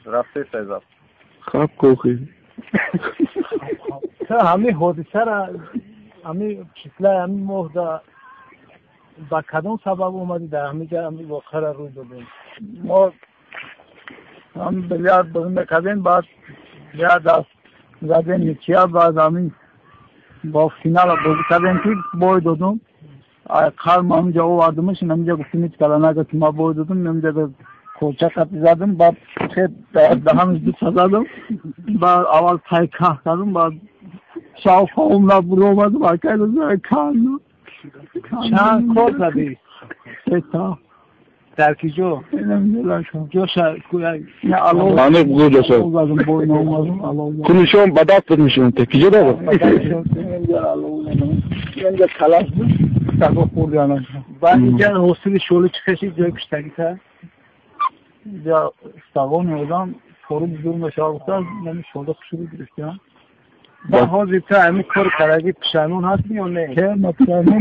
رفته سیزاب خواب کوخی همه حادثه را همه چیزله همه مهده با کدام سبب اومدی در همه جا همه واقع را روی دادیم ما هم بلیارد بگم کردیم بعد بیاد از زده نیچیا بعد همین با فینال بگو کردیم که بای دادم کار ما همینجا آوردمش همینجا گفتیم هیچ کلا نگه که ما بای دادم همینجا کلچه خطی زدم بعد خیلی دهانش دو زدم بعد اول پای که کردم بعد شاو خواهم را برو آمدم باید کردم کارنو چند کار زدی؟ ستا در کی جو؟ جو آنه بگو جسد کنشون بدات بدمشون تکیجه دارو اینجا کلاس بود تقو خورد یانه بعد اینجا حسیل شوله چی کشید جای پشتگی تا؟ اینجا استقام نیدم فرو بزرگ مشاور بودن نمی شوله خشوری گرفتیم با حاضر تا همین کار کرده پشمون هست یا نه؟ که ما پشمون